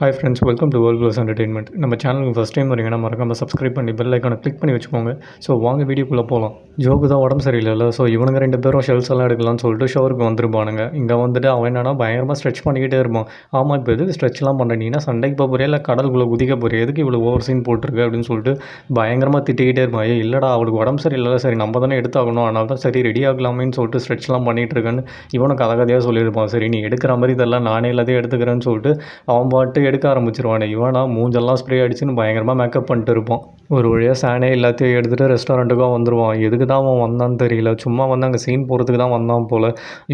Hi friends, welcome to world plus entertainment. நம்ம சேனலுக்கு first time வரீங்கன்னா மறக்காமல் சப்ஸ்கிரைப் பண்ணி பெல் ஐக்கானை கிளிக் பண்ணி வச்சுக்கோங்க. ஸோ வாங்க வீடியோக்குள்ளே போகலாம். ஜோக்கு தான் உடம்பு சரியில்லை. ஸோ இவனுங்க 2 பேரும் ஷெல்ஸ் எல்லாம் எடுக்கலாம்னு சொல்லிட்டு ஷோருக்கு வந்துருப்பானுங்க. இங்கே வந்துட்டு அவன் என்னன்னா பயங்கரமாக ஸ்ட்ரெச் பண்ணிக்கிட்டே இருப்பான். ஆமாம், இப்போ எதுக்கு ஸ்ட்ரெச்லாம் பண்ணுறீங்கன்னா சண்டைக்கு போக போறியா இல்லை கடலுக்குள்ளே குதிக்க போறியா, எதுக்கு இவ்வளோ ஓவர் சீன் போட்டிருக்கு அப்படின்னு சொல்லிட்டு பயங்கரமாக திட்டிக்கிட்டே இருப்பான். இல்லைடா, அவளுக்கு உடம்பு சரியில்லை, சரி நம்ம தானே எடுத்தாகணும், அதனால தான் சரி ரெடி ஆகலாமேன்னு சொல்லிட்டு ஸ்ட்ரெச்லாம் பண்ணிகிட்டு இருக்கேன்னு இவனும் கதையாக சொல்லியிருப்பான். சரி நீ எடுக்கிற மாதிரி இதெல்லாம் நானே எல்லாத்தையும் எடுத்துக்கிறேன்னு சொல்லிட்டு அவன் பாட்டு எடுக்க ஆரம்பிச்சிருவானே. இவனா மூஞ்செல்லாம் ஸ்ப்ரே அடிச்சுன்னு பயங்கரமாக மேக்கப் பண்ணிட்டு இருப்பான். ஒரு வழியாக சானே எல்லாத்தையும் எடுத்துகிட்டு ரெஸ்டாரண்ட்டுக்கும் வந்துடுவான். எதுக்கு தான் அவன் வந்தான்னு தெரியல, சும்மா வந்து அங்கே சீன் போகிறதுக்கு தான் வந்தான் போல்.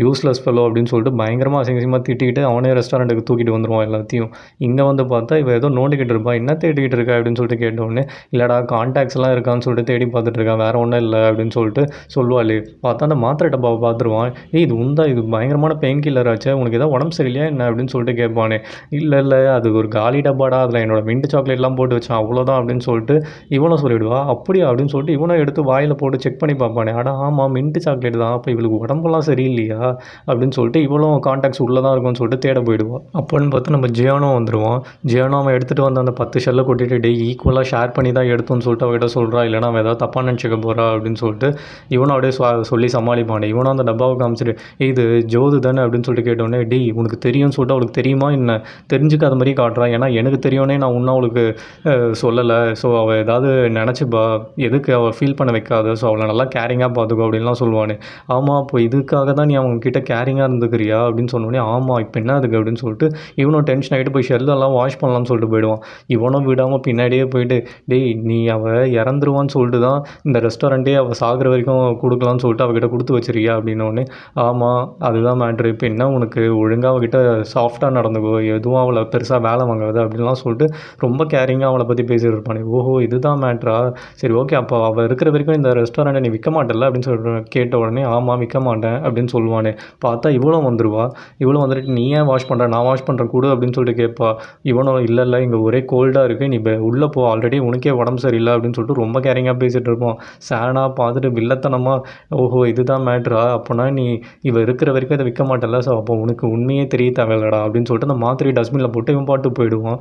யூஸ்லெஸ் ஃபெல்லோ அப்படின்னு சொல்லிட்டு பயங்கரமாக அசிங்கமாக திட்டிக்கிட்டு அவனே ரெஸ்டாரண்ட்டுக்கு தூக்கிட்டு வந்துடுவான் எல்லாத்தையும். இங்கே வந்து பார்த்தா இவன் ஏதோ நோண்டிக்கிட்டு இருப்பான். என்ன தேடிக்கிட்டு இருக்கா அப்படின்னு சொல்லிட்டு கேட்டோடனே, இல்லைடா கான்டாக்ட்ஸ்லாம் இருக்கான்னு சொல்லிட்டு தேடி பார்த்துட்டு இருக்கான், வேறு ஒன்றும் இல்லை அப்படின்னு சொல்லிட்டு சொல்லுவாள். பார்த்தா அந்த மாத்திரை டப்பாவை பார்த்துருவான். இது உந்தா, இது பயங்கரமான பெயின் கில்லர் ஆச்சு, உனக்கு ஏதாவது உடம்பு சரியில்லையா என்ன அப்படின்னு சொல்லிட்டு கேட்பானே. இல்லை அது ஒரு காலி டப்பாடா, அதில் என்னோட மின்ட் சாக்லேட்லாம் போட்டு வச்சான், அவ்வளோதான் அப்படின்னு சொல்லிட்டு இவனும் சொல்லிவிடுவா. அப்படியா அப்படின்னு சொல்லிட்டு இவனும் எடுத்து வாயில் போட்டு செக் பண்ணி பார்ப்பானே. ஆமாம் மின்ட் சாக்லேட் தான், அப்போ இவளுக்கு உடம்பெல்லாம் சரியில்லையா அப்படின்னு சொல்லிட்டு இவளும் கான்டாக்ட்ஸ் உள்ளே தான் இருக்கும்னு சொல்லிட்டு தேட போயிடுவான். அப்போன்னு பார்த்து நம்ம ஜியானோ வந்துடுவான். ஜியானோ அவன் எடுத்துகிட்டு வந்து அந்த 10 ஷெல்லை கொட்டிட்டு ஈக்குவலாக ஷேர் பண்ணி தான் எடுத்தோன்னு சொல்லிட்டு அவகிட்ட சொல்கிறா. இல்லைனா அவன் ஏதாவது தப்பாக நினச்சிக்க போகிறா அப்படின்னு சொல்லிட்டு இவனும் அப்படியே சொல்லி சமாளிப்பானே. இவனும் அந்த டப்பாவை காமிச்சிட்டு இது ஜோது தானே அப்படின்னு சொல்லிட்டு கேட்டோடனே, உனக்கு தெரியும்னு சொல்லிட்டு அவளுக்கு தெரியுமா என்ன, தெரிஞ்சுக்காத மாதிரி காட்டுறான். ஏன்னா எனக்கு தெரியும்னே நான் இன்னும் அவளுக்கு சொல்லலை. ஸோ அவள் ஏதாவது நினச்சிப்பா, எதுக்கு அவள் ஃபீல் பண்ண வைக்காத, ஸோ அவளை நல்லா கேரிங்காக பார்த்துக்கோ அப்படின்லாம் சொல்லுவானே. ஆமாம், இப்போ இதுக்காக தான் நீ அவங்கக்கிட்ட கேரிங்காக இருந்துக்கிறியா அப்படின்னு சொன்னோடனே, ஆமாம் இப்போ என்ன அதுக்கு அப்படின்னு சொல்லிட்டு இவனும் டென்ஷன் ஆகிட்டு போய் ஷெல்லெல்லாம் வாஷ் பண்ணலாம்னு சொல்லிட்டு போயிடுவான். இவனும் விடாமல் பின்னாடியே போயிட்டு, நீ அவள் இறந்துருவான்னு சொல்லிட்டு தான் இந்த ரெஸ்டாரண்ட்டே அவள் சாகிற வரைக்கும் கொடுக்கலான்னு சொல்லிட்டு அவகிட்ட கொடுத்து வச்சிருக்கியா அப்படின்னோடனே, ஆமாம் அதுதான் மேட்ரு, இப்போ என்ன உனக்கு ஒழுங்காக அவகிட்ட சாஃப்டாக நடந்துக்கோ, எதுவும் அவளை பெருசாக வேலை வாங்காது அப்படின்லாம் சொல்லிட்டு ரொம்ப கேரிங்காக அவளை பற்றி பேசிட்டு இருப்பானே. ஓஹோ இதுதான் மேட்ரா, சரி ஓகே, அப்போ அவள் இருக்கிற வரைக்கும் இந்த ரெஸ்டாரண்ட்டை நீ விற்க மாட்டல அப்படின்னு சொல்லிட்டு கேட்ட உடனே, ஆமாம் விற்க மாட்டேன் அப்படின்னு சொல்லுவானே. பார்த்தா இவளும் வந்துடுவா. இவளும் வந்துட்டு, நீ ஏன் வாஷ் பண்ணுற, நான் வாஷ் பண்ணுறேன் கூடு அப்படின்னு சொல்லிட்டு கேட்பா. இவனும் இல்லை இங்கே ஒரே கோல்டாக இருக்குது, நீ உள்ளே போ, ஆல்ரெடி உனக்கே உடம்பு சரியில்லை அப்படின்னு சொல்லிட்டு ரொம்ப கேரிங்காக பேசிகிட்டு இருப்போம். சேனாக பார்த்துட்டு வில்லத்தனமாக, ஓஹோ இதுதான் மேட்ரா, அப்போனா நீ இவள் இருக்கிற வரைக்கும் இதை விற்க மாட்டல, ஸோ அப்போ உனக்கு உண்மையே தெரிய தேவையில்லடா அப்படின்னு சொல்லிட்டு அந்த மாத்திரை டஸ்ட்பினில் போட்டு இவன் பாட்டு போயிடுவான்.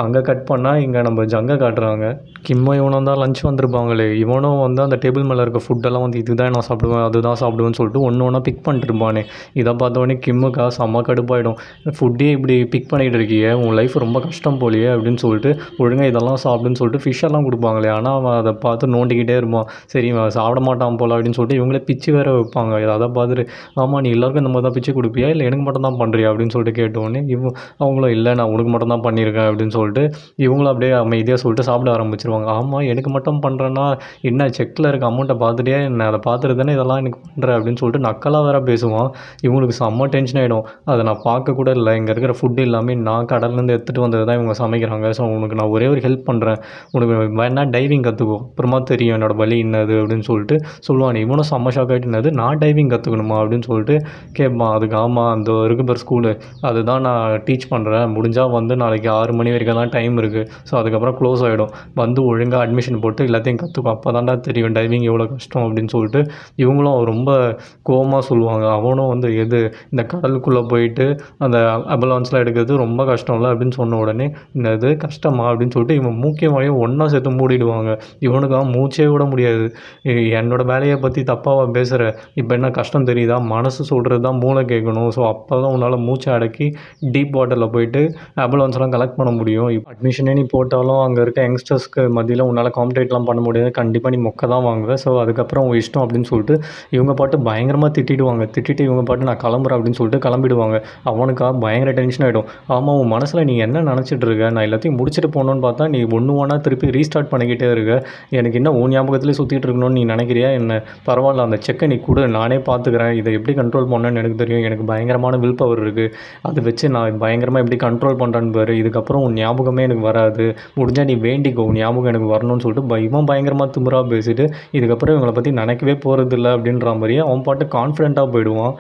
அங்கே கட் பண்ணால் இங்கே நம்ம ஜங்கை காட்டுறாங்க. கிம்மோ இவனும் தான் லஞ்ச் வந்திருப்பாங்களே. இவனும் வந்து அந்த டேபிள் மேலே இருக்க ஃபுட்டெல்லாம் வந்து இதுதான் நான் சாப்பிடுவேன், அதுதான் சாப்பிடுவேன்னு சொல்லிட்டு ஒன்று ஒன்றா பிக் பண்ணிட்டு இருப்பானே. இதை பார்த்தோடனே கிம்முக்கா செம்ம கடுப்பாயிடும். ஃபுட்டே இப்படி பிக் பண்ணிகிட்டு இருக்கியே, உன் லைஃப் ரொம்ப கஷ்டம் போலியே அப்படின்னு சொல்லிட்டு ஒழுங்காக இதெல்லாம் சாப்பிடுன்னு சொல்லிட்டு ஃபிஷ்ஷெல்லாம் கொடுப்பாங்களே. ஆனால் அவன் அதை பார்த்து நோண்டிக்கிட்டே இருப்பான். சரி அவன் சாப்பிட மாட்டான் போல அப்படின்னு சொல்லிட்டு இவங்களே பிச்சு வேறு வைப்பாங்க. அதை பார்த்துட்டு, ஆமாம் நீ எல்லாருக்கும் இந்த மாதிரி தான் பிச்சு கொடுப்பியா, இல்லை எனக்கு மட்டும் தான் பண்ணுறியா அப்படின்னு சொல்லிட்டு கேட்டோடனே அவங்களும், இல்லை நான் உனக்கு மட்டும் தான் பண்ணியிருக்கேன் அப்படின்னு சொல்லிட்டு இவங்களும் அப்படியே அமைதியாக சொல்லிட்டு சாப்பிட ஆரம்பிச்சிருவாங்க. ஆமாம் எனக்கு மட்டும் பண்ணுறேன்னா என்ன, செக்கில் இருக்க அமௌண்ட்டை பார்த்துட்டே என்ன, அதை பார்த்துட்டு தானே இதெல்லாம் எனக்கு பண்ணுறேன் அப்படின்னு சொல்லிட்டு நக்கலாக வேறு பேசுவான். இவங்களுக்கு செம்ம டென்ஷன் ஆகிடும். அதை நான் பார்க்க கூட இல்லை, இங்கே இருக்கிற ஃபுட்டு எல்லாமே நான் கடல்லேருந்து எடுத்துகிட்டு வந்தது தான் இவங்க சமைக்கிறாங்க. ஸோ உனக்கு நான் ஒரே ஒரு ஹெல்ப் பண்ணுறேன், உனக்கு வேணா டைவிங் கற்றுக்கோ, அப்புறமா தெரியும் என்னோடய வலி என்னது அப்படின்னு சொல்லிட்டு சொல்லுவான். இவனும் செம்ம ஷாக் ஆகிட்டு, என்னது நான் டைவிங் கற்றுக்கணுமா அப்படின்னு சொல்லிட்டு கேட்பான். அதுக்கு ஆமாம் அந்த இருக்கு பேர் ஸ்கூலு, அதுதான் நான் டீச் பண்ணுறேன், முடிஞ்சால் வந்து நாளைக்கு 6 மணி வரைக்கும் தான் டைம் இருக்குது, ஸோ அதுக்கப்புறம் க்ளோஸ் ஆகிடும், வந்து ஒழுங்காக அட்மிஷன் போட்டு எல்லாத்தையும் கற்றுக்கும், அப்போ தான்டா தெரியும் டைவிங் எவ்வளோ கஷ்டம் அப்படின்னு சொல்லிட்டு இவங்களும் ரொம்ப கோவமாக சொல்லுவாங்க. அவனும் வந்து இந்த கடலுக்குள்ளே போயிட்டு அந்த அபலான்ஸ்லாம் எடுக்கிறது ரொம்ப கஷ்டம்ல அப்படின்னு சொன்ன உடனே, என்னது கஷ்டமா அப்படின்னு சொல்லிட்டு இவன் மூக்கியமாயும் ஒன்றா சேர்த்து மூடிடுவாங்க. இவனுக்காக மூச்சே விட முடியாது. என்னோட வேலையை பற்றி தப்பாக பேசுகிற, இப்போ என்ன கஷ்டம் தெரியுதா, மனசு சொல்கிறது தான் மூளை கேட்கணும், ஸோ அப்போ தான் உன்னால் மூச்சை அடக்கி டீப் வாட்டரில் போயிட்டு அபலான்ஸ்லாம் கலெக்ட் பண்ண முடியும். அட்மிஷனே நீ போட்டாலும் அங்கே இருக்க யங்ஸ்டர்ஸ்க்கு மத்தியில் உன்னால் காம்படேட்லாம் பண்ண முடியாது, கண்டிப்பாக நீ மொக்க தான் வாங்குவ, ஸோ அதுக்கப்புறம் உங்கள் இஷ்டம் அப்படின்னு சொல்லிட்டு இவங்க பாட்டு பயங்கரமாக திட்டிடுவாங்க. திட்டிட்டு இவங்க பாட்டு நான் கிளம்புறேன் அப்படின்னு சொல்லிட்டு கிளம்பிடுவாங்க. அவனுக்காக பயங்கர டென்ஷன் ஆகிடும். ஆமாம் உன் மனசில் நீ என்ன நினச்சிட்டு இருக்க, நான் எல்லாத்தையும் முடிச்சுட்டு போகணுன்னு பார்த்தா நீ ஒன்று ஒன்றா திருப்பி ரீஸ்டார்ட் பண்ணிக்கிட்டே இருக்க, எனக்கு என்ன உன் ஞாபகத்திலே சுற்றிட்டு இருக்கணும்னு நீ நினைக்கிறியா என்ன, பரவாயில்ல அந்த செக்கை நீ கொடு, நானே பார்த்துக்கிறேன், இதை எப்படி கண்ட்ரோல் பண்ணணும்னு எனக்கு தெரியும், எனக்கு பயங்கரமான வில் பவர் இருக்குது, அதை வச்சு நான் பயங்கரமாக எப்படி கண்ட்ரோல் பண்ணுறேன்னு பாரு, இதுக்கப்புறம் உன் ஞாபகமே எனக்கு வராது, முடிஞ்சால் நீ வேண்டிக்கோ உன் ஞாபகம் எனக்கு வரணும்னு சொல்லிட்டு இவன் பயங்கரமாக திமிராக பேசிட்டு இதுக்கப்புறம் இவங்களை பற்றி நினைக்கவே போகிறதில்ல அப்படின்ற மாதிரியே அவன் பாட்டு கான்ஃபிடென்ட்டாக போயிடுவான்.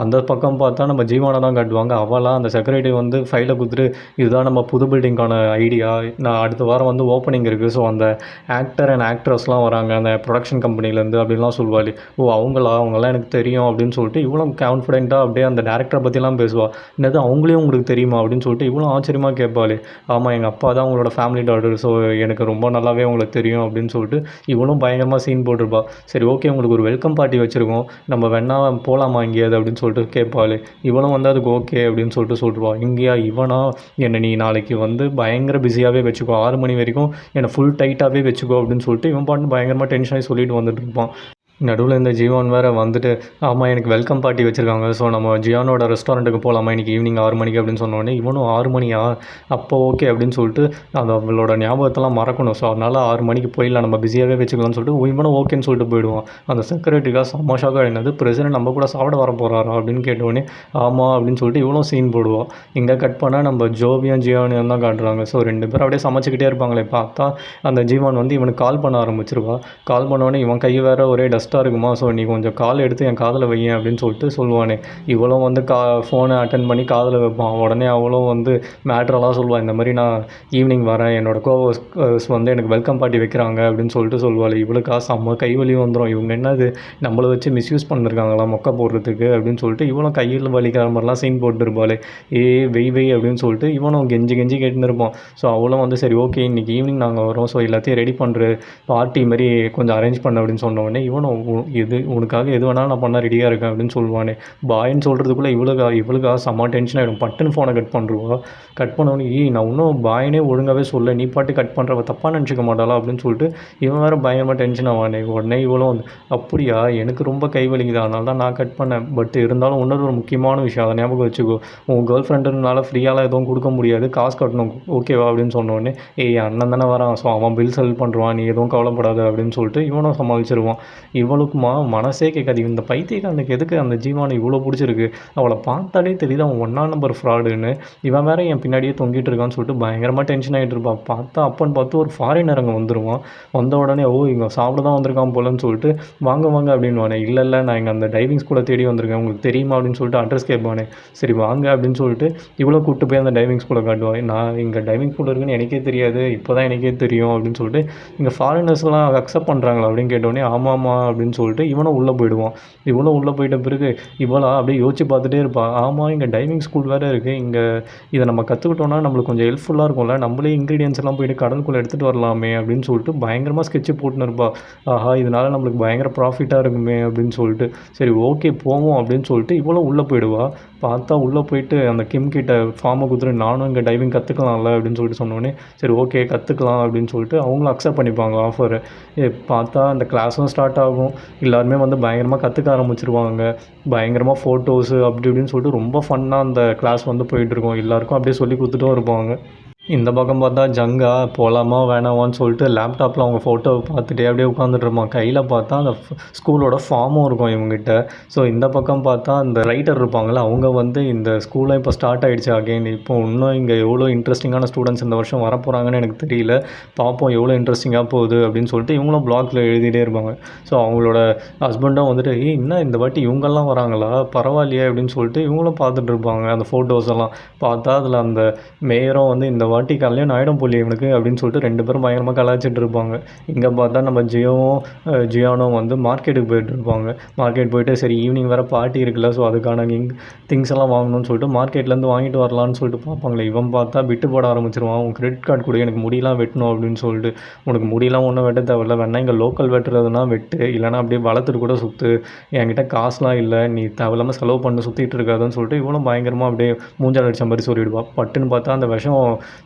அந்த பக்கம் பார்த்தா நம்ம ஜீவானை தான் காட்டுவாங்க. அவளாக அந்த செக்ரட்டரி வந்து ஃபைலை கொடுத்துட்டு, இதுதான் நம்ம புது பில்டிங்கான ஐடியா, நான் அடுத்த வாரம் வந்து ஓப்பனிங் இருக்குது, ஸோ அந்த ஆக்டர் அண்ட் ஆக்ட்ரஸ்லாம் வராங்க அந்த ப்ரொடக்ஷன் கம்பெனிலேருந்து அப்படின்லாம் சொல்லுவாள். அவங்களாம் எனக்கு தெரியும் அப்படின்னு சொல்லிட்டு இவ்வளோ கான்ஃபிடென்ட்டாக அப்படியே அந்த டேரக்டரை பற்றிலாம் பேசுவாள். என்னது அவங்களையும் உங்களுக்கு தெரியுமா அப்படின்னு சொல்லிட்டு இவ்வளோ ஆச்சரியமாக கேட்பாளே, ஆமாம் எங்கள் அப்பா தான் உங்களோட ஃபேமிலி டாக்டர், ஸோ எனக்கு ரொம்ப நல்லாவே உங்களுக்கு தெரியும் அப்படின்னு சொல்லிட்டு இவளும் பயங்கரமாக சீன் போட்டிருப்பா. சரி ஓகே உங்களுக்கு ஒரு வெல்கம் பார்ட்டி வச்சுருக்கோம், நம்ம வேணா போகலாமா எங்கேயாவது அப்படின்னு சொல்லிட்டு கேட்பாளே. இவளும் வந்து அதுக்கு ஓகே அப்படின்னு சொல்லிட்டு சொல்லிடுவா. இங்கேயா இவனா, என்னை நீ நாளைக்கு வந்து பயங்கர பிஸியாகவே வச்சுக்கோ, 6 மணி வரைக்கும் என்னை ஃபுல் டைட்டாகவே வச்சுக்கோ அப்படின்னு சொல்லிட்டு இவன் பாட்டு பயங்கரமாக டென்ஷனாகி சொல்லிட்டு வந்துட்டு இருப்பான். நடுவில் இந்த ஜீவான் வேறு வந்துட்டு, ஆமாம் எனக்கு வெல்கம் பார்ட்டி வச்சுருக்காங்க, ஸோ நம்ம ஜியானோட ரெஸ்டாரண்ட்டுக்கு போகலாமா இன்றைக்கி ஈவினிங் 6 மணிக்கு அப்படின்னு சொன்னோடனே இவனும் 6 மணியா, அப்போ ஓகே அப்படின்னு சொல்லிட்டு அந்த அவளோட ஞாபகத்தெல்லாம் மறக்கணும். ஸோ அதனால் 6 மணிக்கு போயிடலாம், நம்ம பிஸியாகவே வச்சுக்கலாம்னு சொல்லிட்டு இவனும் ஓகேன்னு சொல்லிட்டு போயிடுவான். அந்த செக்யூரிட்டிக்காக செம்ம ஷாக்காக என்னது பிரசிடென்ட் நம்ம கூட சாப்பிட வர போகிறாரா அப்படின்னு கேட்டோடனே ஆமாம் அப்படின்னு சொல்லிட்டு இவனும் சீன் போடுவான். இங்கே கட் பண்ணால் நம்ம ஜோவியும் ஜியானியும் தான் காட்டுறாங்க. ஸோ 2 பேரும் அப்படியே சமைச்சிக்கிட்டே இருப்பாங்களே, பார்த்தா அந்த ஜீவான் வந்து இவனுக்கு கால் பண்ண ஆரம்பிச்சிருவா. கால் பண்ணோடனே இவன் கை வேறு ஒரே டஸ்ட்டாக இருக்குமா, ஸோ நீ கொஞ்சம் கால் எடுத்து என் காதில் வையேன் அப்படின்னு சொல்லிட்டு சொல்லுவானே. இவளும் வந்து ஃபோனை அட்டன் பண்ணி காதில் வைப்பான். உடனே அவளும் வந்து மேட்ரெல்லாம் சொல்லுவாள், இந்த மாதிரி நான் ஈவினிங் வரேன், என்னோடய கோவர்ஸ் வந்து எனக்கு வெல்கம் பார்ட்டி வைக்கிறாங்க அப்படின்னு சொல்லிட்டு சொல்லுவாள். இவளுக்கா செம்ம கைவலி வந்துடும். இவங்க என்னது நம்மளை வச்சு மிஸ்யூஸ் பண்ணிருக்காங்களா மொக்க போடுறதுக்கு அப்படின்னு சொல்லிட்டு இவனும் கையில் வலிக்கிற மாதிரிலாம் சீன் போட்டுருப்பாள். வெய் அப்படின்னு சொல்லிட்டு இவனும் கெஞ்சி கெஞ்சி கேட்டுன்னு இருப்பான். ஸோ அவளும் வந்து சரி ஓகே இன்றைக்கி ஈவினிங் நாங்கள் வரோம், ஸோ எல்லாத்தையும் ரெடி பண்ணுற பார்ட்டி மாதிரி கொஞ்சம் அரேஞ்ச் பண்ண அப்படின்னு சொன்னோடனே இவனும் உனக்காக எது வேணாலும் நான் பண்ண ரெடியாக இருக்கேன் அப்படின்னு சொல்லுவானே. பாயின்னு சொல்கிறதுக்குள்ளே இவளுக்காக செம்ம டென்ஷன் ஆகிடும். பட்டுன்னு ஃபோனை கட் பண்ணுருவா. கட் பண்ணோடனே நான் இன்னும் பாயினே ஒழுங்காகவே சொல்ல, நீ பாட்டு கட் பண்ணுறவ தப்பாக நினச்சிக்க மாட்டாளா அப்படின்னு சொல்லிட்டு இவன் வேறு பயங்கரமாக டென்ஷன் ஆவானே. உடனே இவளும் வந்து அப்படியா எனக்கு ரொம்ப கை வலிக்குது, அதனால தான் நான் கட் பண்ணேன், பட் இருந்தாலும் இன்னொரு ஒரு முக்கியமான விஷயம் அதை ஞாபகம் வச்சுக்கோ, உன் கேர்ள் ஃப்ரெண்டுனால ஃப்ரீயாலாம் எதுவும் கொடுக்க முடியாது, காசு கட்டணும் ஓகேவா அப்படின்னு சொன்னோடனே அண்ணன் தானே வரான், ஸோ அவன் பில் செல் பண்ணுறான், நீ எதுவும் கவலைப்படாத அப்படின்னு சொல்லிட்டு இவனும் சமாளிச்சிருவான். இவளுக்குமா மனசே கேட்காது, இந்த பைத்தியக்காரனுக்கு எதுக்கு அந்த ஜீவானை இவ்வளோ பிடிச்சிருக்கு, அவளை பார்த்தாலே தெரியுது அவன் 1ஆம் நம்பர் ஃப்ராடுன்னு, இவன் வேற என் பின்னாடியே தொங்கிட்டு இருக்கான்னு சொல்லிட்டு பயங்கரமாக டென்ஷன் ஆகிட்டு இருப்பான். பார்த்தா அப்பன்னு பார்த்து ஒரு ஃபாரினர் அங்கே வந்துடுவான். வந்த உடனே இங்கே சாப்பிட தான் வந்திருக்கான் போலன்னு சொல்லிட்டு வாங்க அப்படின்வானே. இல்லை நான் இங்கே அந்த டைவிங் ஸ்கூலை தேடி வந்திருக்கேன், உங்களுக்கு தெரியுமா அப்படின்னு சொல்லிட்டு அட்ரஸ் கேட்பானே. சரி வாங்க அப்படின்னு சொல்லிட்டு இவ்வளோ கூப்பிட்டு போய் அந்த டைவிங் ஸ்கூலை காட்டுவான். நான் இங்கே டைவிங் ஸ்கூல் இருக்குன்னு எனக்கே தெரியாது, இப்போ தான் எனக்கே தெரியும் அப்படின்னு சொல்லிட்டு இங்கே ஃபாரினர்ஸ்லாம் அக்செப்ட் பண்ணுறாங்களா அப்படின்னு கேட்டோடனே ஆமாம்மா அப்படின்னு சொல்லிட்டு இவனும் உள்ளே போயிடுவான். இவனும் உள்ளே போயிட்ட பிறகு இவளா அப்படியே யோசிச்சு பார்த்துட்டே இருப்பாள். ஆமாம் இங்கே டைவிங் ஸ்கூல் வேறு இருக்குது, இங்கே இதை நம்ம கற்றுக்கிட்டோன்னா நம்மளுக்கு கொஞ்சம் ஹெல்ப்ஃபுல்லாக இருக்கும்ல, நம்மளே இன்க்ரீடியன்ஸ் எல்லாம் போயிட்டு கடலுக்குள்ளே எடுத்துகிட்டு வரலாமே அப்படின்னு சொல்லிட்டு பயங்கரமாக ஸ்கெட்சு போட்டுன்னு இருப்பாள். ஆஹா இதனால் நம்மளுக்கு பயங்கர ப்ராஃபிட்டாக இருக்குமே அப்படின்னு சொல்லிட்டு சரி ஓகே போவோம் அப்படின்னு சொல்லிட்டு இவ்வளோ உள்ளே போயிடுவாள். பார்த்தா உள்ளே போயிட்டு அந்த கிம் கிட்ட ஃபார்மை கொடுத்துட்டு நானும் இங்கே டைவிங் கற்றுக்கலாம்ல அப்படின்னு சொல்லிட்டு சொன்னோடனே சரி ஓகே கற்றுக்கலாம் அப்படின்னு சொல்லிட்டு அவங்களும் அக்செப்ட் பண்ணிப்பாங்க ஆஃபரை. பார்த்தா அந்த கிளாஸும் ஸ்டார்ட் ஆகும். எல்லாருமே வந்து பயங்கரமாக கற்றுக்க ஆரம்பிச்சிருவாங்க. பயங்கரமாக ஃபோட்டோஸு அப்படி இப்படின்னு சொல்லிட்டு ரொம்ப ஃபன்னாக அந்த கிளாஸ் வந்து போயிட்டுருக்கோம். எல்லாேருக்கும் அப்படியே சொல்லி கொடுத்துட்டும் இருப்பாங்க. இந்த பக்கம் பார்த்தா ஜங்கா போகலாமா வேணாமான்னு சொல்லிட்டு லேப்டாப்பில் அவங்க ஃபோட்டோவை பார்த்துட்டே அப்படியே உட்காந்துட்ருப்பான். கையில் பார்த்தா அந்த ஸ்கூலோட ஃபார்மும் இருக்கும் இவங்ககிட்ட. ஸோ இந்த பக்கம் பார்த்தா அந்த ரைட்டர் இருப்பாங்கள்ல, அவங்க வந்து இந்த ஸ்கூலில் இப்போ ஸ்டார்ட் ஆகிடுச்சு அகைன், இப்போ இன்னும் இங்கே எவ்வளோ இன்ட்ரெஸ்டிங்கான ஸ்டூடெண்ட்ஸ் இந்த வருஷம் வரப்போகிறாங்கன்னு எனக்கு தெரியல, பார்ப்போம் எவ்வளோ இன்ட்ரெஸ்டிங்காக போகுது அப்படின்னு சொல்லிட்டு இவங்களும் பிளாகில் எழுதிட்டே இருப்பாங்க. ஸோ அவங்களோட ஹஸ்பண்டும் வந்துட்டு இன்னும் இந்த வாட்டி இவங்கெல்லாம் வராங்களா பரவாயில்லையே அப்படின்னு சொல்லிட்டு இவங்களும் பார்த்துட்டு இருப்பாங்க அந்த ஃபோட்டோஸ் எல்லாம். பார்த்தா அதில் அந்த மேயரும் வந்து இந்த வாட்டி கல்யாணம் ஆகிடும் போலி இவனுக்கு அப்படின்னு சொல்லிட்டு 2 பேரும் பயங்கரமாக கலாய்ச்சிட்டு இருப்பாங்க. இங்கே பார்த்தா நம்ம ஜியானும் வந்து மார்க்கெட்டுக்கு போயிட்டு இருப்பாங்க. மார்க்கெட் போயிட்டு சரி ஈவினிங் வேறு பார்ட்டி இருக்குல்ல, ஸோ அதுக்கான திங்ஸ் எல்லாம் வாங்கணும்னு சொல்லிட்டு மார்க்கெட்லேருந்து வாங்கிட்டு வரலான்னு சொல்லிட்டு பார்ப்பாங்களே. இவன் பார்த்தா விட்டு போட ஆரம்பிச்சிருவான். உன் கிரெடிட் கார்டு கூட எனக்கு முடியெல்லாம் வெட்டணும் அப்படின்னு சொல்லிட்டு. உனக்கு முடியெல்லாம் ஒன்றும் வெட்ட தேவையில்ல, வேணா இங்கே லோக்கல் வெட்டுறதுனா வெட்டு, இல்லைனா அப்படியே வளர்த்துட்டு கூட சுற்று, என்கிட்ட காசுலாம் இல்லை, நீ தேவையில்லாமல் செலவு பண்ணி சுற்றிட்டு இருக்காதுன்னு சொல்லிட்டு இவனும் பயங்கரமாக அப்படியே மூஞ்சால் அடித்த மாதிரி சொல்லிவிடுவான். பட்டுன்னு பார்த்தா அந்த விஷம்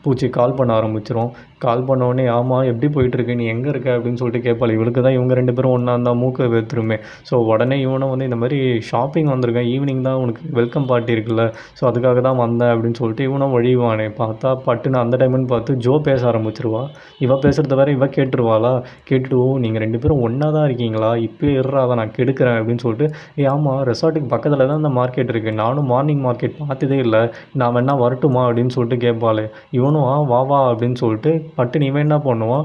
பூச்சி கால் பண்ண ஆரம்பிச்சிடும். கால் பண்ணோடனே ஆமாம் எப்படி போயிட்டுருக்கு, நீ எங்கே இருக்க அப்படின்னு சொல்லிட்டு கேட்பாள். இவளுக்கு தான் இவங்க 2 பேரும் ஒன்றா இருந்தால் மூக்கை வெத்துருமே. ஸோ உடனே இவனும் வந்து இந்த மாதிரி ஷாப்பிங் வந்திருக்கேன், ஈவினிங் தான் உனக்கு வெல்கம் பார்ட்டி இருக்குல்ல, ஸோ அதுக்காக தான் வந்தேன் அப்படின்னு சொல்லிட்டு இவனும் வழிவானே. பார்த்தா பட்டுன்னு அந்த டைம்னு பார்த்து ஜோ பேச ஆரம்பிச்சிருவா. இவ பேசுகிறத வேறு இவ கேட்டுருவாளா. கேட்டுட்டு நீங்கள் 2 பேரும் ஒன்றா தான் இருக்கீங்களா, இப்போயே இருறாத நான் கெடுக்கிறேன் அப்படின்னு சொல்லிட்டு ஆமாம் ரெசார்ட்டுக்கு பக்கத்தில் தான் இந்த மார்க்கெட் இருக்குது, நானும் மார்னிங் மார்க்கெட் பார்த்ததே இல்லை, நான் வேணா வரட்டுமா அப்படின்னு சொல்லிட்டு கேட்பாளே. இவனும் இவனும் வா வா அப்படின்னு சொல்லிட்டு பட்டு இவன் என்ன பண்ணுவான்,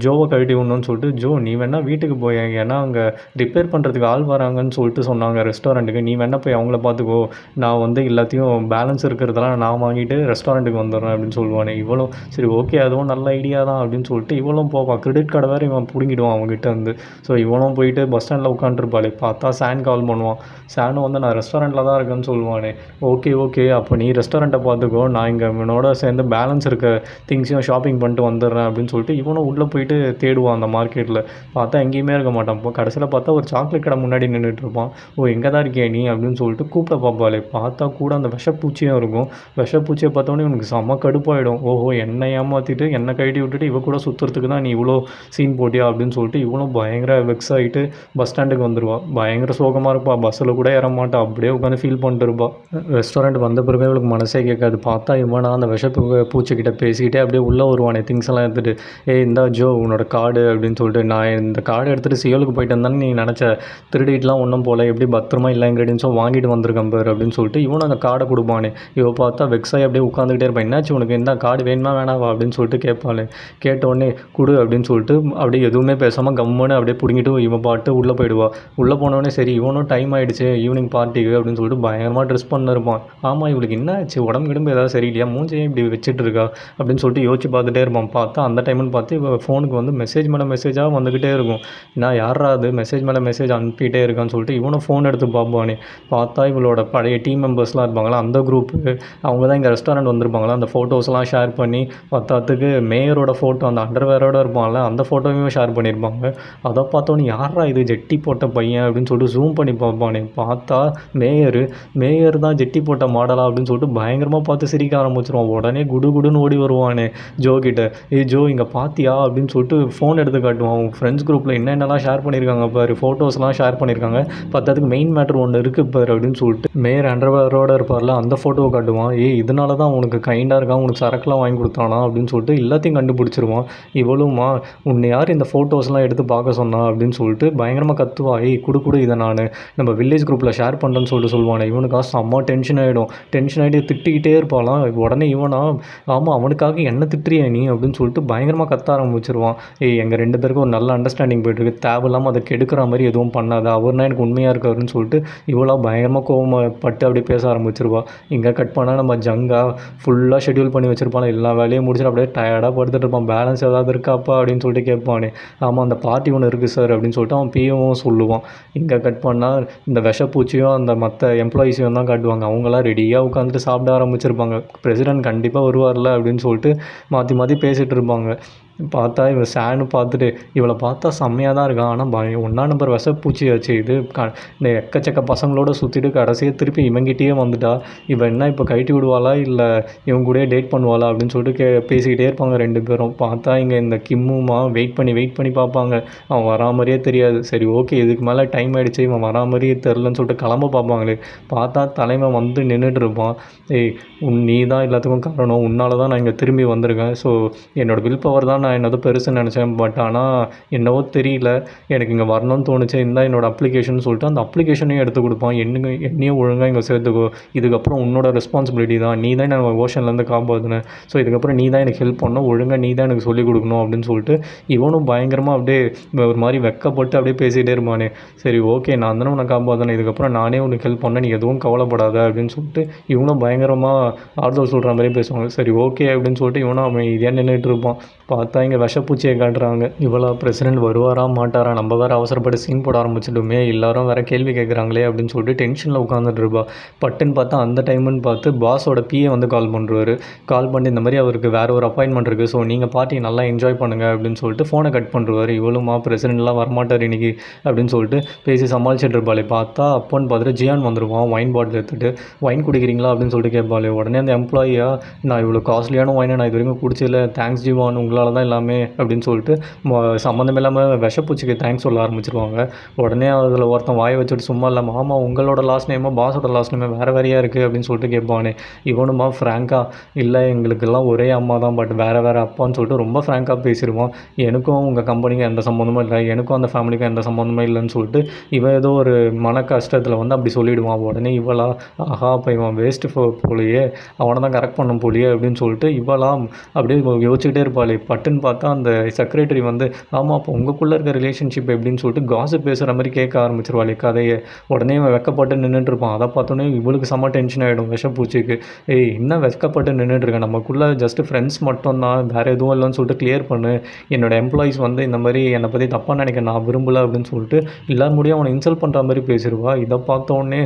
ஜோவை கழட்டி விடணும்னு சொல்லிட்டு, ஜோ நீ வேணா வீட்டுக்கு போய், ஏன்னா அங்கே ரிப்பேர் பண்ணுறதுக்கு ஆள் வராங்கன்னு சொல்லிட்டு சொன்னாங்க ரெஸ்டாரண்ட்டுக்கு, நீ வேணா போய் அவங்கள பார்த்துக்கோ, நான் வந்து எல்லாத்தையும் பேலன்ஸ் இருக்கிறதெல்லாம் நான் வாங்கிட்டு ரெஸ்டாரண்ட்டுக்கு வந்துடுறேன் அப்படின்னு சொல்லுவானே. இவளும் சரி ஓகே அதுவும் நல்ல ஐடியா தான் அப்படின்னு சொல்லிட்டு இவளும் போவான். கிரெடிட் கார்டை வேறு இவன் பிடுங்கிடுவான் அவங்ககிட்ட இருந்து. ஸோ இவனும் போயிட்டு பஸ் ஸ்டாண்டில் உட்காந்துருப்பாளே, பார்த்தா சான் கால் பண்ணுவான். சானும் வந்து நான் ரெஸ்டாரண்ட்டில் தான் இருக்கேன்னு சொல்லுவானே. ஓகே ஓகே அப்போ நீ ரெஸ்டாரண்ட்டை பார்த்துக்கோ, நான் இங்கே இவனோட சேர்ந்து பேலன்ஸ் இருக்க திங்ஸையும் ஷாப்பிங் பண்ணிட்டு வந்துடுறேன் அப்படின்னு சொல்லிட்டு இவனும் உள்ளே போயிட்டு தேடுவான் அந்த மார்க்கெட்டில். பார்த்தா எங்கேயுமே இருக்க மாட்டான். இப்போ கடைசியில் பார்த்தா ஒரு சாக்லேட் கடை முன்னாடி நின்றுட்டு இருப்பான். ஓ எங்கே தான் இருக்கியா நீ அப்படின்னு சொல்லிட்டு கூப்பிட பார்ப்பாளே, பார்த்தா கூட அந்த விஷப்பூச்சியும் இருக்கும். விஷப்பூச்சியை பார்த்தோன்னே இவனுக்கு செம்ம கடுப்பாயிடும். ஓஹோ என்னை ஏமாற்றிட்டு என்னை கழட்டி விட்டுட்டு இவ கூட சுற்றுறதுக்கு தான் நீ இவ்வளோ சீன் போட்டியா அப்படின்னு சொல்லிட்டு இவனும் பயங்கர வெக்ஸ் ஆகிட்டு பஸ் ஸ்டாண்டுக்கு வந்துடுவா. பயங்கர சோகமாக இருப்பா. பஸ்ஸில் கூட ஏற மாட்டா. அப்படியே உட்காந்து ஃபீல் பண்ணிட்டு இருப்பா. ரெஸ்டாரண்ட் வந்த பிறகு இவளுக்கு மனசே கேட்காது. பார்த்தா இவனா அந்த பூச்சிக்கிட்ட பேசிக்கிட்டே அப்படியே உள்ளே வருவானே திங்ஸ் எல்லாம் எடுத்துகிட்டு. இந்தா ஜோ உன்னோட கார்டு அப்படின்னு சொல்லிட்டு, நான் இந்த கார்டு எடுத்துகிட்டு சியோலுக்கு போயிட்டு வந்தானே நீ நினச்ச, திருடிட்டுலாம் ஒன்றும் போல், எப்படி பத்திரமா எல்லா இன்க்ரீடியன்ஸும் வாங்கிட்டு வந்திருக்கேன் பாரு அப்படின்னு சொல்லிட்டு இவனும் அந்த கார்டை கொடுப்பானே. இவ பார்த்தா வெக்ஸாகி அப்படியே உட்காந்துக்கிட்டே இருப்பான். என்னாச்சு உனக்கு, இந்த கார்டு வேணுமா வேணாவா அப்படின்னு சொல்லிட்டு கேட்பாளே. கேட்டோடனே கொடு அப்படின்னு சொல்லிட்டு அப்படியே எதுவுமே பேசாமல் கம்முன்னு அப்படியே பிடிங்கிட்டு இவன் பாட்டு உள்ளே போயிடுவா. உள்ளே போனோடனே சரி இவனும் டைம் ஆகிடுச்சு ஈவினிங் பார்ட்டிக்கு அப்படின்னு சொல்லிட்டு பயங்கரமாக ட்ரெஸ் பண்ணிருப்பான். ஆமாம் இவளுக்கு என்ன ஆச்சு, உடம்பு கிடம்பு ஏதாவது சரியில்லையா, மூஞ்சையும் இப்படி வச்சுட்டு இருக்கா அப்படின்னு சொல்லிட்டு யோசிச்சு பார்த்துட்டே இருப்பான். பார்த்தா அந்த டைம்னு பார்த்து இவள் ஃபோனுக்கு வந்து மெசேஜ் மேலே மெசேஜாக வந்துக்கிட்டே இருக்கும். நான் யாரா அது மெசேஜ் மேலே மெசேஜ் அனுப்பிட்டே இருக்கான்னு சொல்லிட்டு இவனும் ஃபோன் எடுத்து பார்ப்பானே. பார்த்தா இவளோட பழைய டீம் மெம்பர்ஸ்லாம் இருப்பாங்களா அந்த குரூப்பு, அவங்க தான் இங்கே ரெஸ்டாரண்ட் வந்திருப்பாங்களா, அந்த ஃபோட்டோஸ்லாம் ஷேர் பண்ணி பத்தாத்துக்கு மேயரோட ஃபோட்டோ அந்த அண்டர்வேரோடு இருப்பாங்கள்ல அந்த ஃபோட்டோவையும் ஷேர் பண்ணியிருப்பாங்க. அதை பார்த்தோன்னே யாரா இது ஜெட்டி போட்ட பையன் அப்படின்னு சொல்லிட்டு ஜூம் பண்ணி பார்ப்பானே. பார்த்தா மேயர் தான் ஜெட்டி போட்ட மாடலா அப்படின்னு சொல்லிட்டு பயங்கரமாக பார்த்து சிரிக்க ஆரம்பிச்சிருவான். உடனே குடுன்னு ஓடி வருவானே ஜோ கிட்ட. ஜோ இங்கே பார்த்தியா அப்படின்னு சொல்லிட்டு ஃபோன் எடுத்து காட்டுவான். அவங்க ஃப்ரெண்ட்ஸ் குரூப்பில் என்னென்னலாம் ஷேர் பண்ணியிருக்காங்க பாரு, ஃபோட்டோஸ்லாம் ஷேர் பண்ணியிருக்காங்க, பத்ததுக்கு மெயின் மேட்ரு ஒன்று இருக்குது பாரு அப்படின்னு சொல்லிட்டு மேயர் அண்டர்வேரோடு இருப்பார்ல அந்த ஃபோட்டோவை காட்டுவான். இதனால தான் உனக்கு கைண்டாக இருக்கான், உனக்கு சரக்குலாம் வாங்கி கொடுத்தானா அப்படின்னு சொல்லிட்டு எல்லாத்தையும் கண்டுபிடிச்சிருவான். இவளுமா உன்னை யார் இந்த ஃபோட்டோஸ்லாம் எடுத்து பார்க்க சொன்னா அப்படின்னு சொல்லிட்டு பயங்கரமாக கத்துவா. குடு இதை நான் நம்ம வில்லேஜ் குரூப்பில் ஷேர் பண்ணுறேன்னு சொல்லிட்டு சொல்லுவானே. இவனுக்கா செம்ம டென்ஷன் ஆகிடும். டென்ஷன் ஆகிட்டு திட்டிக்கிட்டே இருப்பாளாம். உடனே இவனா ஆமாம் அவனுக்காக என்ன திட்டுறியா நீ அப்படின்னு சொல்லிட்டு பயங்கரமாக கத்த ஆரம்பிச்சிருவான். எங்கள் 2 பேருக்கும் ஒரு நல்ல அண்டர்ஸ்டாண்டிங் போய்ட்டுருக்கு, தேவையில்லாமல் அதை கெடுக்கிற மாதிரி எதுவும் பண்ணாத, அவர்னா எனக்கு உண்மையாக இருக்காருன்னு சொல்லிட்டு இவளாக பயங்கரமாக கோவப்பட்டு அப்படியே பேச ஆரம்பிச்சிருவா. இங்கே கட் பண்ணால் நம்ம ஜங்கா ஃபுல்லாக ஷெட்யூல் பண்ணி வச்சுருப்பான். எல்லா வேலையும் முடிச்சுட்டு அப்படியே டயர்டாக படுத்துட்டு இருப்பான். பேலன்ஸ் ஏதாவது இருக்காப்பா அப்படின்னு சொல்லிட்டு கேட்பானே. ஆமாம் அந்த பார்ட்டி ஒன்று இருக்குது சார் அப்படின்னு சொல்லிட்டு அவன் பிஏவும் சொல்லுவான். இங்கே கட் பண்ணால் இந்த விஷப்பூச்சியும் அந்த மற்ற எம்ப்ளாயீஸையும் தான் காட்டுவாங்க. அவங்களாம் ரெடியாக உட்காந்துட்டு சாப்பிட ஆரம்பிச்சிருப்பாங்க. பிரசிடென்ட் கண்டிப்பாக வருவார்ல அப்படின்னு சொல்லிட்டு மாற்றி பேசிகிட்டு இருப்பாங்க. பார்த்தா இவன் சானு பார்த்துட்டு இவளை பார்த்தா செம்மையாக தான் இருக்கான், ஆனால் 1 நம்பர் விஷப்பூச்சி ஆச்சு இது. இந்த எக்கச்சக்க பசங்களோட சுற்றிட்டு கடைசியாக திருப்பி இவங்கிட்டே வந்துட்டா. இவன் என்ன இப்போ கழட்டி விடுவாளா இல்லை இவங்க கூட டேட் பண்ணுவாளா அப்படின்னு சொல்லிட்டு பேசிக்கிட்டே இருப்பாங்க 2 பேரும். பார்த்தா இங்கே இந்த கிம்முமா வெயிட் பண்ணி பார்ப்பாங்க. அவன் வரா மாதிரியே தெரியாது. சரி ஓகே இதுக்கு மேலே டைம் ஆகிடுச்சு, இவன் வரா மாதிரியே தெரிலன்னு சொல்லிட்டு கிளம்ப பார்ப்பாங்களே. பார்த்தா தலைமை வந்து நின்றுட்டு இருப்பான். நீ தான் எல்லாத்துக்கும் காரணம், உன்னால தான் நான் இங்கே திரும்பி வந்திருக்கேன். ஸோ என்னோடய வில் பவர் தான் நான் என்னது பெருசுன்னு நினச்சேன், பட் ஆனால் என்னவோ தெரியல எனக்கு இங்கே வரணும்னு தோணுச்சு, இருந்தால் என்னோடய அப்ளிகேஷன் சொல்லிட்டு அந்த அப்ளிகேஷனையும் எடுத்து கொடுப்பான். என்னையும் ஒழுங்காக இங்கே சேர்த்துக்கோ, இதுக்கப்புறம் உன்னோட ரெஸ்பான்சிபிலிட்டி தான், நீ தான் நான் ஓஷன்லேருந்து காப்பாற்றினேன், ஸோ இதுக்கப்புறம் நீ தான் எனக்கு ஹெல்ப் பண்ணணும், ஒழுங்காக நீ தான் எனக்கு சொல்லிக் கொடுக்கணும் அப்படின்னு சொல்லிட்டு இவனும் பயங்கரமாக அப்படியே ஒரு மாதிரி வெக்கப்பட்டு அப்படியே பேசிகிட்டே இருப்பானே. சரி ஓகே நான் தானே உன்னை காப்பாற்றினேன், இதுக்கப்புறம் நானே உனக்கு ஹெல்ப் பண்ணேன், நீ எதுவும் கவலைப்படாத அப்படின்னு சொல்லிட்டு இவனும் பயங்கரமாக ஆறுதல் சொல்கிற மாதிரி பேசுவாங்க. சரி ஓகே அப்படின்னு சொல்லிட்டு இவனும் அவன் இதே நின்றுட்டு இருப்பான். பார்த்தா இங்கே விஷப்பூச்சியை காட்டுறாங்க. இவ்வளோ பிரசிடென்ட் வருவாரா மாட்டாரா, நம்ம வேறு அவசரப்பட்டு சீன் போட ஆரம்பிச்சிட்டுமே, எல்லாரும் வேறு கேள்வி கேட்குறாங்களே அப்படின்னு சொல்லிட்டு டென்ஷனில் உட்காந்துட்டு இருப்பா. பட்டுன்னு பார்த்தா அந்த டைமுன்னு பார்த்து பாஸோட பிஏ வந்து கால் பண்ணுறாரு. கால் பண்ணி இந்த மாதிரி அவருக்கு வேறு ஒரு அப்பாயின்மெண்ட் இருக்குது, ஸோ நீங்கள் பார்ட்டி நல்லா என்ஜாய் பண்ணுங்கள் அப்படின்னு சொல்லிட்டு ஃபோனை கட் பண்ணுறாரு. இவளுமா பிரசிடென்ட்லாம் வரமாட்டார் இன்றைக்கி அப்படின்னு சொல்லிட்டு பேசி சமாளிச்சுட்டு இருப்பாளே. பார்த்தா அப்போன்னு பார்த்துட்டு ஜியான் வந்துடுவான் ஒயின் பாட்டில் எடுத்துகிட்டு. ஒயின் குடிக்கிறீங்களா அப்படின்னு சொல்லிட்டு கேட்பாளே. உடனே அந்த எம்ப்ளாயியா நான் இவ்வளோ காஸ்ட்லியான ஒயினை நான் இது வரைக்கும் குடிச்சதில்லை, தேங்க்ஸ் ஜிவான் உங்களால் தான் எல்லாமே அப்படின்னு சொல்லிட்டு சம்மந்தம் இல்லாமல் விஷப்பூச்சிக்கு தேங்க்ஸ் சொல்ல ஆரம்பிச்சிருவாங்க. உடனே அதில் ஒருத்தன் வாயை வச்சுட்டு சும்மா இல்லாமல், ஆமாம் உங்களோட லாஸ்ட் நேமோ பாஸோட லாஸ்ட் நேமோ வேறு வேறையாக இருக்குது அப்படின்னு சொல்லிட்டு கேட்பானே. இவனுமா ஃப்ராங்காக, இல்லை எங்களுக்கெல்லாம் ஒரே அம்மா தான் பட் வேறு வேறு அப்பான்னு சொல்லிட்டு ரொம்ப ஃப்ராங்காக பேசிடுவான். எனக்கும் உங்கள் கம்பெனிக்கும் எந்த சம்மந்தமும் இல்லை, எனக்கும் அந்த ஃபேமிலிக்கும் எந்த சம்மந்தமும் இல்லைன்னு சொல்லிட்டு இவன் ஏதோ ஒரு மன கஷ்டத்தில் வந்து அப்படி சொல்லிவிடுவான். உடனே இவளா, ஆஹா அப்போ இவன் வேஸ்ட்டு போலையே, அவனை தான் கரெக்ட் பண்ணும் போலியே அப்படின்னு சொல்லிட்டு இவளாம் அப்படியே யோசிச்சுக்கிட்டே இருப்பாளே. பட்டுன்னு பார்த்தா அந்த செக்ரட்டரி வந்து, ஆமாம் அப்போ உங்களுக்குள்ளே இருக்க ரிலேஷன்ஷிப் எப்படின்னு சொல்லிட்டு காசிப் பேசுகிற மாதிரி கேட்க ஆரம்பிச்சிருவாளே கதையை. உடனே இவன் வெக்கப்பட்டு நின்றுட்டுருப்பான். அதை பார்த்தோன்னே இவளுக்கு செம்ம டென்ஷன் ஆகிடும் விஷப்பூச்சிக்கு. ஏய் இன்னும் வெக்கப்பட்டு நின்றுட்டுருக்கேன், நமக்குள்ளே ஜஸ்ட்டு ஃப்ரெண்ட்ஸ் மட்டும் தான், வேறு எதுவும் இல்லைன்னு சொல்லிட்டு கிளியர் பண்ணு. என்னோடய எம்ப்ளாயீஸ் வந்து இந்த மாதிரி என்னை பற்றி தப்பாக நினைக்க நான் விரும்பலை அப்படின்னு சொல்லிட்டு எல்லோரும் முடியும் அவனை இன்சல்ட் பண்ணுற மாதிரி பேசிடுவா. இதை பார்த்தோன்னே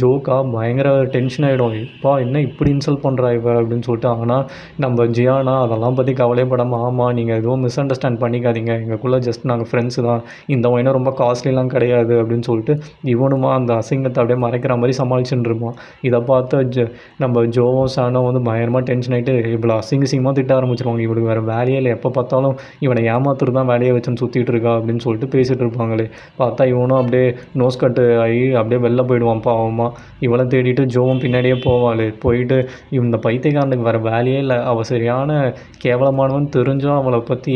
ஜோக்கா பயங்கர டென்ஷன் ஆகிடும். இப்பா என்ன இப்படி இன்சல்ட் பண்ணுறா இவ அப்படின்னு சொல்லிட்டு. ஆனால் நம்ம ஜியானா அதெல்லாம் பற்றி கவலைப்படாமல், ஆமாம் நீங்கள் எதுவும் மிஸ் அண்டர்ஸ்டாண்ட் பண்ணிக்காதீங்க, எங்களுக்குள்ளே ஜஸ்ட் நாங்கள் ஃப்ரெண்ட்ஸு தான், இந்த ஒயினும் ரொம்ப காஸ்ட்லிலாம் கிடையாது அப்படின்னு சொல்லிட்டு இவனுமா அந்த அசிங்கத்தை அப்படியே மறைக்கிற மாதிரி சமாளிச்சுட்டு இருப்பான். இதை பார்த்து நம்ம ஜோவும் சானும் வந்து பயங்கரமாக டென்ஷன் ஆகிட்டு இவ்வளோ அசிங்கமாக திட்ட ஆரம்பிச்சிருவாங்க. இவனுக்கு வேறு வேலையே இல்லை, எப்போ பார்த்தாலும் இவனை ஏமாத்துறது தான் வேலையை வச்சுன்னு சுற்றிட்டு இருக்கா அப்படின்னு சொல்லிட்டு பேசிகிட்டு இருப்பாங்களே. பார்த்தா இவனும் அப்படியே நோஸ் கட்டு ஆகி அப்படியே வெளில போயிடுவான் பாவமாக. இவளை தேடிட்டு ஜோவும் பின்னாடியே போவாள். போயிட்டு இந்த பைத்தியக்காரனுக்கு வேறு வேலையே இல்லை, அவள் சரியான கேவலமானவன் தெரிஞ்சும் அவளை பற்றி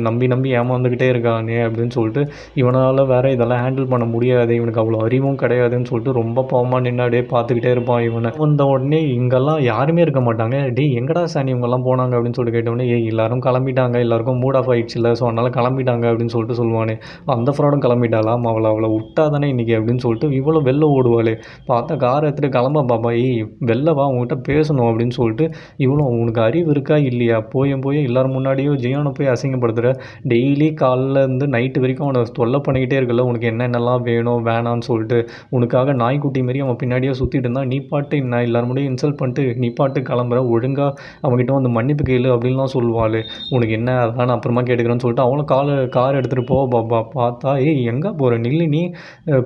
நம்பி ஏமாந்துக்கிட்டே இருக்கானே அப்படின்னு சொல்லிட்டு இவனால் வேறு இதெல்லாம் ஹேண்டில் பண்ண முடியாது, இவனுக்கு அவ்வளோ அறிவும் கிடையாதுன்னு சொல்லிட்டு ரொம்ப பாவமாக நின்னாடியே பார்த்துக்கிட்டே இருப்பான். இவனை வந்த உடனே இங்கெல்லாம் யாருமே இருக்க மாட்டாங்க. டேய் எங்கடா சாணி இவங்கெல்லாம் போனாங்க அப்படின்னு சொல்லிட்டு கேட்டோடனே, எல்லோரும் கிளம்பிட்டாங்க, எல்லாருக்கும் மூட் ஆஃப் ஆகிடுச்சுல, ஸோ அதனால் கிளம்பிட்டாங்க அப்படின்னு சொல்லிட்டு சொல்லுவானே. அந்த ஃப்ராடும் கிளம்பிட்டாலாம், அவளை விட்டா தானே இன்றைக்கி அப்படின்னு சொல்லிட்டு இவ்வளோ வெளில ஓடுவாளே. பார்த்தா காரை எடுத்துகிட்டு கிளம்ப பாப்பா, வெளில வா உங்ககிட்ட பேசணும் அப்படின்னு சொல்லிட்டு இவ்வளோ உனக்கு அறிவு இருக்கா இல்லையா, போய் எல்லோரும் முன்னாடியும் ஜியானை போய் அசிங்கப்படுத்துகிற, டெய்லி காலைலேருந்து நைட்டு வரைக்கும் அவனை தொல்லை பண்ணிக்கிட்டே இருக்கல, உனக்கு என்னென்னலாம் வேணும் வேணான்னு சொல்லிட்டு உனக்காக நாய்க்குட்டி மாரி அவன் பின்னாடியே சுற்றிட்டு இருந்தான், நீ பாட்டு நான் எல்லோரும் முடியும் இன்சல்ட் பண்ணிட்டு நீ பாட்டு கிளம்புற, ஒழுங்காக அவங்ககிட்ட வந்து மன்னிப்பு கேளு அப்படின்லாம் சொல்லுவாள். உனக்கு என்ன அதெல்லாம் நான் அப்புறமா கேட்டுக்கிறேன்னு சொல்லிட்டு அவனும் கார் எடுத்துகிட்டு பாப்பா. பார்த்தா எங்கே போகிற நில்லு, நீ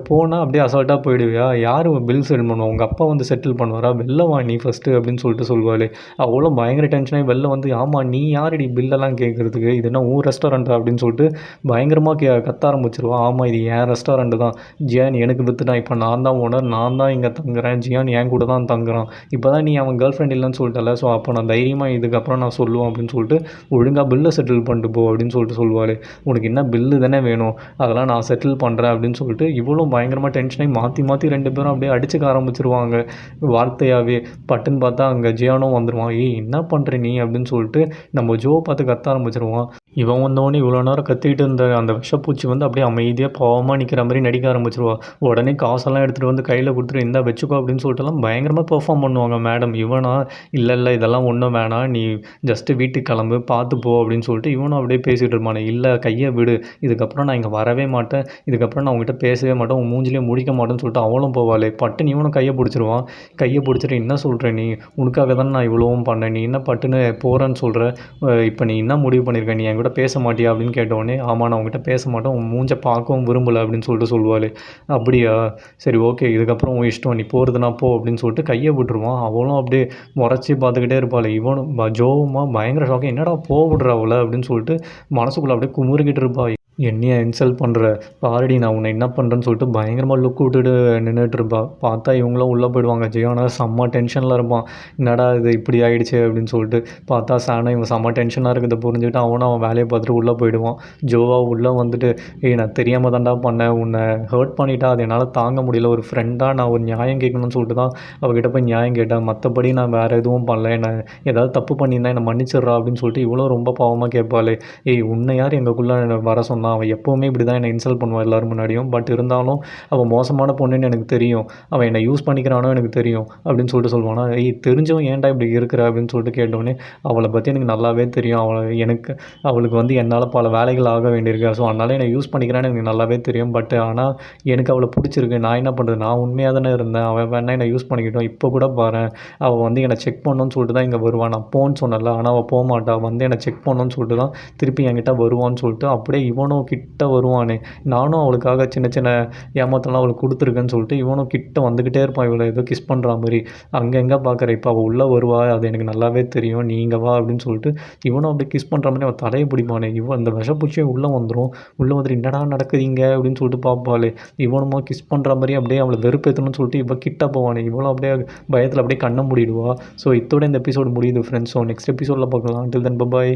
போனால் அப்படியே அசால்ட்டாக போயிடுவியா, யார் பில் செட்டில் பண்ணுவா, உங்கள் அப்பா வந்து செட்டில் பண்ணுவாரா, வெளில வா நீ ஃபஸ்ட்டு அப்படின்னு சொல்லிட்டு சொல்லுவாள். அவ்வளோ பயங்கர டென்ஷனாகி வெளில வந்து, ஆமாம் நீ யாரடி பில்லெல்லாம் கேட்குறதுக்கு, இது என்ன ஊர் ரெஸ்டாரண்ட்டா அப்படின்னு சொல்லிட்டு பயங்கரமாக கத்த ஆரம்பிச்சிருவான். ஆமாம் இது என் ரெஸ்டாரண்ட்டு தான், ஜியான் எனக்கு விற்றுட்டான், இப்போ நான் தான் ஓனர், நான் தான் இங்கே தங்குறேன், ஜியான் என் கூட தான் தங்குறான், இப்போ தான் நீ அவன் கேர்ள் ஃப்ரெண்ட் இல்லைன்னு சொல்லிட்டல, ஸோ அப்போ நான் தைரியமாக இதுக்கப்புறம் நான் சொல்லுவேன் அப்படின்னு சொல்லிட்டு ஒழுங்காக பில்லை செட்டில் பண்ணிட்டு போ அப்படின்னு சொல்லிட்டு சொல்லுவாள். உனக்கு என்ன பில்லு தானே வேணும், அதெல்லாம் நான் செட்டில் பண்ணுறேன் அப்படின்னு சொல்லிட்டு இவ்வளோ பயங்கரமாக டென்ஷனாகி மாற்றி ரெண்டு பேரும் அப்படியே அடிச்சுக்க ஆரம்பிச்சிருவாங்க வார்த்தையாகவே. பட்டுன்னு பார்த்தா அங்கே ஜியானும் வந்துடுவான். என்ன பண்ணுற நீ அப்படின்னு சொல்லிட்டு நம்ம ஜோவை பார்த்து கத்த ஆரம்பிச்சிருவான். இவன் வந்தோடனே இவ்வளோ நேரம் கத்திட்டு இருந்த அந்த விஷப்பூச்சி வந்து அப்படியே அமைதியாக பாவமாக நிற்கிற மாதிரி நடிக்க ஆரம்பிச்சிருவா. உடனே காசெல்லாம் எடுத்துகிட்டு வந்து கையில் கொடுத்துட்டு இந்தா வச்சுக்கோ அப்படின்னு சொல்லிட்டுலாம் பயங்கரமாக பெர்ஃபார்ம் பண்ணுவாங்க மேடம். இவனா இல்லை இதெல்லாம் ஒன்றும் வேணாம், நீ ஜஸ்ட்டு வீட்டுக்கு கிளம்பு பார்த்து போ அப்படின்னு சொல்லிட்டு இவனும் அப்படியே பேசிகிட்டு இருப்பானே. இல்லை கையை விடு, இதுக்கப்புறம் நான் இங்கே வரவே மாட்டேன், இதுக்கப்புறம் நான் உங்ககிட்ட பேசவே மாட்டேன், உன் மூஞ்சிலே முடிக்க மாட்டேன்னு சொல்லிட்டு அவளும் போவாளே. பட்டுன்னு இவனும் கையை பிடிச்சிருவான். கையை பிடிச்சிட்டு என்ன சொல்கிற நீ, உனக்காக தானே நான் இவ்வளவும் பண்ணேன், நீ என்ன பட்டுன்னு போகிறேன்னு சொல்கிற, இப்போ நீ என்ன முடிவு பண்ணியிருக்க, நீ என்கிட்ட பேச மாட்டியா அப்படின்னு கேட்டோடனே, ஆமாம் நான் உங்ககிட்ட பேச மாட்டேன், உன் மூஞ்ச பார்க்கவும் விரும்பலை அப்படின்னு சொல்லிட்டு சொல்லுவாள். அப்படியா சரி ஓகே இதுக்கப்புறம் உன் இஷ்டம், நீ போகிறதுனா போ அப்படின்னு சொல்லிட்டு கையை விட்டுருவான். அவளும் அப்படியே முறைச்சி பார்த்துக்கிட்டே இருப்பாள். இவனும் ஜோவுமா பயங்கர ஷாக்கு, என்னடா விடுற அவளை அப்படின்னு சொல்லிட்டு மனசுக்குள்ளே அப்படியே குமுறிக்கிட்டு இருப்பா. என்னைய இன்சல்ட் பண்ணுற, பாருடி நான் உன்னை என்ன பண்ணுறேன்னு சொல்லிட்டு பயங்கரமாக லுக் விட்டுட்டு நின்றுட்டுருப்பா. பார்த்தா இவங்களும் உள்ளே போயிடுவாங்க. ஜியானா செம்ம டென்ஷனில் இருப்பான். என்னடா இது இப்படி ஆகிடுச்சு அப்படின்னு சொல்லிட்டு. பார்த்தா சானா இவன் செம்ம டென்ஷனாக இருக்கிறத புரிஞ்சுக்கிட்டு அவன் வேலையை பார்த்துட்டு உள்ளே போயிடுவான். ஜோவா உள்ளே வந்துட்டு, நான் தெரியாமல் தான்டா பண்ணேன், உன்னை ஹர்ட் பண்ணிட்டா, அது என்னால் தாங்க முடியல, ஒரு ஃப்ரெண்டாக நான் ஒரு நியாயம் கேட்கணும்னு சொல்லிட்டு தான் அவகிட்ட போய் நியாயம் கேட்டேன், மற்றபடி நான் வேறு எதுவும் பண்ணல, என்ன ஏதாவது தப்பு பண்ணியிருந்தேன் என்னை மன்னிச்சிட்றா அப்படின்னு சொல்லிட்டு இவ்வளோ ரொம்ப பாவமாக கேட்பாள். உன்னை யார் எங்களுக்குள்ளே வர சொன்னால், அவன் எப்போவுமே இப்படி தான் என்னை இன்சல்ட் பண்ணுவான் எல்லோரும் முன்னாடியும், பட் இருந்தாலும் அவன் மோசமான பொண்ணுன்னு எனக்கு தெரியும், அவன் என்னை யூஸ் பண்ணிக்கிறானோ எனக்கு தெரியும் அப்படின்னு சொல்லிட்டு சொல்லுவானா. தெரிஞ்சவன் ஏன்டா இப்படி இருக்கிற அப்படின்னு சொல்லிட்டு கேட்டோடனே, அவளை பற்றி எனக்கு நல்லாவே தெரியும், அவளுக்கு வந்து என்னால் பல வேலைகள் ஆக வேண்டியிருக்கு, ஸோ அதனால் என்னை யூஸ் பண்ணிக்கிறான்னு எனக்கு நல்லாவே தெரியும், பட் ஆனால் எனக்கு அவளை பிடிச்சிருக்கு, நான் என்ன பண்ணுறது, நான் உண்மையாக தானே இருந்தேன், அவன் வேணா என்னை யூஸ் பண்ணிக்கிட்டோம், இப்போ கூட பாரு அவள் வந்து என்னை செக் பண்ணணும்னு சொல்லிட்டு தான் இங்கே வருவான், நான் போன்னு சொன்னல, ஆனால் அவள் போக மாட்டா, வந்து என்னை செக் பண்ணணும்னு சொல்லிட்டு தான் திருப்பி என்கிட்ட வருவான்னு சொல்லிட்டு அப்படியே இவனும் இவனும் கிட்ட வருவானே, நானும் அவளுக்காக சின்ன சின்ன ஏமாத்தம்லாம் அவளுக்கு கொடுத்துருக்கேன்னு சொல்லிட்டு இவனும் கிட்ட வந்துக்கிட்டே இருப்பான் இவளை ஏதோ கிஸ் பண்ணுற மாதிரி. அங்கே எங்கே பார்க்குற இப்போ அவள் உள்ளே வருவா, அது எனக்கு நல்லாவே தெரியும், நீ இங்கே வா அப்படின்னு சொல்லிட்டு இவனும் அப்படி கிஸ் பண்ணுற மாதிரி அவன் தலையை பிடிப்பானே, இவன் அந்த விஷப்பூச்சியும் உள்ளே வந்துடும். உள்ளே வந்துட்டு என்னடா நடக்குதுங்க அப்படின்னு சொல்லிட்டு பார்ப்பாளே, இவனுமா கிஸ் பண்ணுற மாதிரி அப்படியே அவளை வெறுப்பேற்றணும்னு சொல்லிட்டு இவன் கிட்ட போவானே, இவளும் அப்படியே பயத்தில் அப்படியே கண்ணை மூடிடுவா. ஸோ இதோட இந்த எபிசோடு முடியுது ஃப்ரெண்ட்ஸ். ஸோ நெக்ஸ்ட் எபிசோடில் பார்க்கலாம். டில் தென் பை.